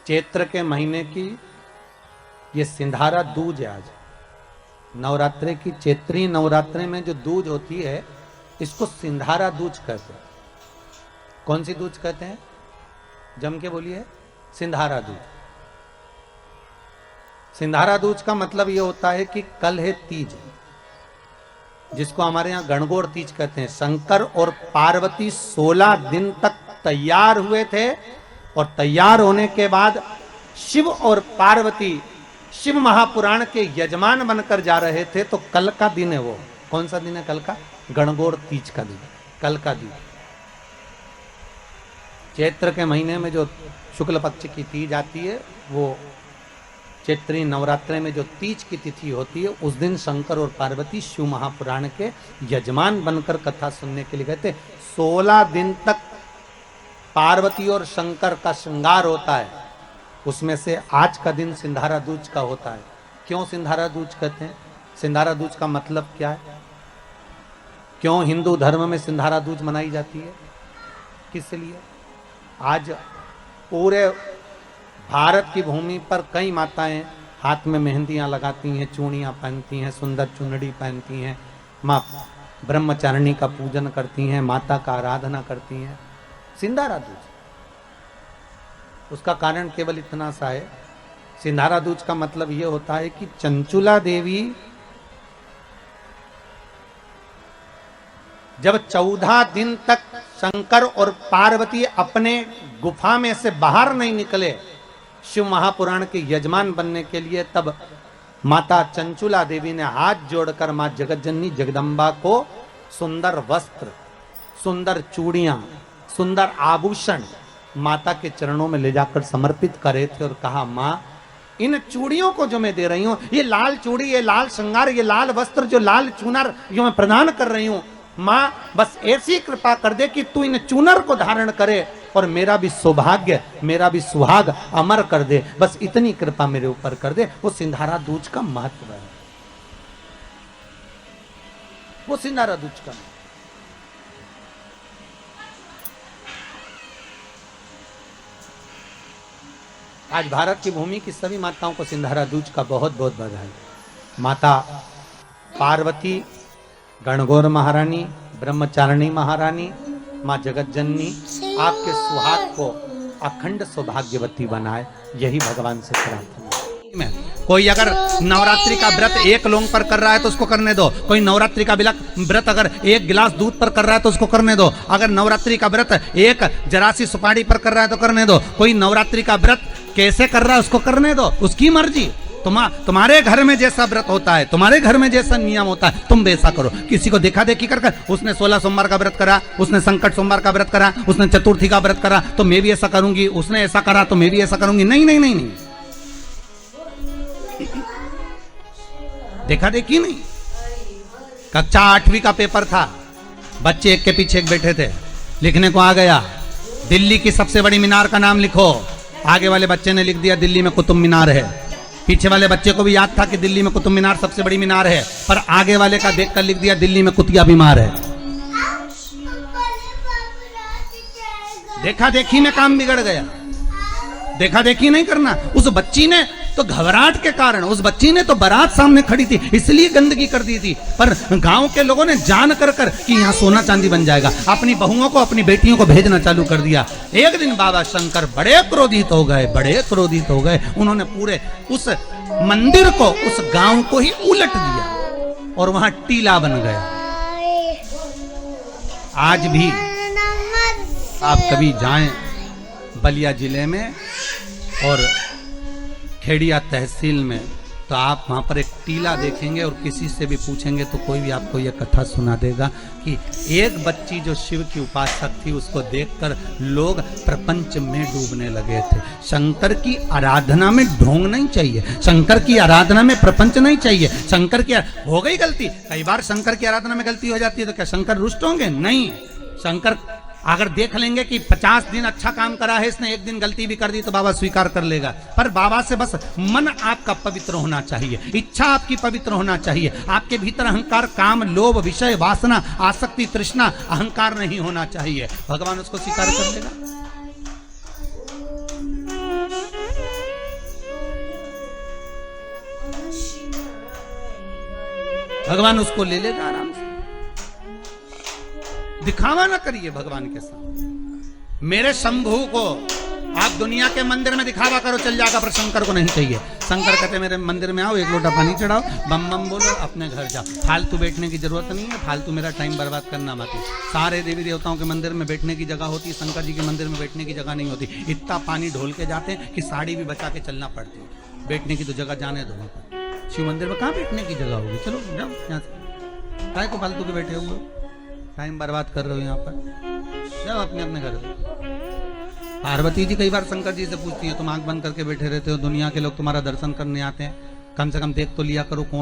चैत्र के महीने की ये सिंधारा दूज है। आज नवरात्रे की चैत्री नवरात्रे में जो दूज होती है इसको सिंधारा दूज कहते हैं। कौन सी दूज कहते हैं? जम के बोलिए। सिंधारा दूज। सिंधारा दूज का मतलब ये होता है कि कल है तीज, जिसको हमारे यहां गणगौर तीज कहते हैं। शंकर और पार्वती 16 दिन तक तैयार हुए थे और तैयार होने के बाद शिव और पार्वती शिव महापुराण के यजमान बनकर जा रहे थे। तो कल का दिन है वो। कौन सा दिन है कल का? गणगौर तीज का दिन, कल का दिन। चैत्र के महीने में जो शुक्ल पक्ष की तीज आती है, वो चैत्री नवरात्रे में जो तीज की तिथि होती है, उस दिन शंकर और पार्वती शिव महापुराण के यजमान बनकर कथा सुनने के लिए गए थे। 16 दिन तक पार्वती और शंकर का श्रृंगार होता है। उसमें से आज का दिन सिंधारा दूज का होता है। क्यों सिंधारा दूज कहते हैं? सिंधारा दूज का मतलब क्या है? क्यों हिंदू धर्म में सिंधारा दूज मनाई जाती है? किस लिए? आज पूरे भारत की भूमि पर कई माताएं हाथ में मेहंदियां लगाती हैं, चूड़ियां पहनती हैं, सुंदर चुनरी पहनती हैं, माँ ब्रह्मचारिणी का पूजन करती हैं, माता का आराधना करती हैं। सिंधारा दूज, उसका कारण केवल इतना सा है। सिंधारा दूज का मतलब यह होता है कि चंचुला देवी जब 14 दिन तक शंकर और पार्वती अपने गुफा में से बाहर नहीं निकले शिव महापुराण के यजमान बनने के लिए, तब माता चंचुला देवी ने हाथ जोड़कर मां जगतजननी जगदम्बा को सुंदर वस्त्र, सुंदर चूड़ियां, सुंदर आभूषण माता के चरणों में ले जाकर समर्पित करे थे और कहा, मां इन चूड़ियों को जो मैं दे रही हूं, ये लाल चूड़ी, ये लाल श्रृंगार, ये लाल वस्त्र, जो लाल चूनर जो मैं प्रदान कर रही हूं, मां बस ऐसी कृपा कर दे कि तू इन चूनर को धारण करे और मेरा भी सौभाग्य, मेरा भी सुहाग अमर कर दे। बस इतनी कृपा मेरे ऊपर कर दे। वो सिंधारा दूज का महत्व है। वो सिंधारा दूज का। आज भारत की भूमि की सभी माताओं को सिंधारा दूज का बहुत बहुत बधाई। माता पार्वती, गणगौर महारानी, ब्रह्मचारिणी महारानी, माँ जगतजननी आपके सुहाग को अखंड सौभाग्यवती बनाए, यही भगवान से प्रार्थना है। कोई अगर नवरात्रि का व्रत एक लौंग पर कर रहा है तो उसको करने दो। कोई नवरात्रि का व्रत अगर एक गिलास दूध पर कर रहा है तो उसको करने दो। अगर नवरात्रि का व्रत एक जरासी सुपारी पर कर रहा है तो करने दो। कोई नवरात्रि का व्रत कैसे कर रहा है उसको करने दो, उसकी मर्जी। तुम्हारे घर में जैसा व्रत होता है, तुम्हारे घर में जैसा नियम होता है, तुम वैसा करो। किसी को देखा देखी कर उसने 16 सोमवार का व्रत करा, उसने संकट सोमवार का व्रत करा, उसने चतुर्थी का व्रत करा तो मैं भी ऐसा करूंगी, उसने ऐसा करा तो मैं भी ऐसा करूंगी। नहीं नहीं नहीं नहीं, देखा देखी नहीं। कक्षा 8वीं का पेपर था, बच्चे एक के पीछे एक बैठे थे, लिखने को आ गया दिल्ली की सबसे बड़ी मीनार का नाम लिखो। आगे वाले बच्चे ने लिख दिया दिल्ली में कुतुब मीनार है। पीछे वाले बच्चे को भी याद था कि दिल्ली में कुतुब मीनार सबसे बड़ी मीनार है, पर आगे वाले का देखकर लिख दिया दिल्ली में कुतिया बीमार है। देखा देखी में काम बिगड़ गया। देखा देखी नहीं करना। उस बच्ची ने तो घबराहट के कारण, उस बच्ची ने तो बारात सामने खड़ी थी इसलिए गंदगी कर दी थी, पर गांव के लोगों ने जान कर कि यहाँ सोना चांदी बन जाएगा, अपनी बहुओं को, अपनी बेटियों को भेजना चालू कर दिया। एक दिन बाबा शंकर बड़े क्रोधित हो गए, बड़े क्रोधित हो गए। उन्होंने पूरे उस मंदिर को, उस गांव को ही उलट दिया और वहां टीला बन गया। आज भी आप कभी जाएं बलिया जिले में और खेड़िया तहसील में, तो आप वहाँ पर एक टीला देखेंगे और किसी से भी पूछेंगे तो कोई भी आपको यह कथा सुना देगा कि एक बच्ची जो शिव की उपासक थी, उसको देखकर लोग प्रपंच में डूबने लगे थे। शंकर की आराधना में ढोंग नहीं चाहिए, शंकर की आराधना में प्रपंच नहीं चाहिए। शंकर की हो गई गलती, कई बार शंकर की आराधना में गलती हो जाती है तो क्या शंकर रुष्ट होंगे? नहीं। शंकर अगर देख लेंगे कि 50 दिन अच्छा काम करा है इसने, एक दिन गलती भी कर दी तो बाबा स्वीकार कर लेगा। पर बाबा से बस मन आपका पवित्र होना चाहिए, इच्छा आपकी पवित्र होना चाहिए। आपके भीतर अहंकार, काम, लोभ, विषय, वासना, आसक्ति, तृष्णा, अहंकार नहीं होना चाहिए। भगवान उसको स्वीकार कर लेगा। भगवान उसको ले लेगा आराम से। दिखावा ना करिए भगवान के साथ। मेरे शंभू को आप दुनिया के मंदिर में दिखावा करो चल जाएगा, पर शंकर को नहीं चाहिए। शंकर कहते मेरे मंदिर में आओ, एक लोटा पानी चढ़ाओ, बम बम बोलो, अपने घर जाओ। फालतू बैठने की जरूरत नहीं है, फालतू मेरा टाइम बर्बाद करना मत। सारे देवी देवताओं के मंदिर में बैठने की जगह होती, शंकर जी के मंदिर में बैठने की जगह नहीं होती। इतना पानी ढोल के जाते हैं कि साड़ी भी बचा के चलना पड़ती है। बैठने की तो जगह जाने दो। शिव मंदिर में कहाँ बैठने की जगह होगी? चलो जाओ यहाँ से, काय को फालतू के बैठे हुए, टाइम बर्बाद कर रहे हो यहाँ पर, जाओ अपने अपने घर से। पार्वती जी कई बार शंकर जी से पूछती है, तुम आंख बंद करके बैठे रहते हो, दुनिया के लोग तुम्हारा दर्शन करने आते हैं, कम से कम देख तो लिया करो कौन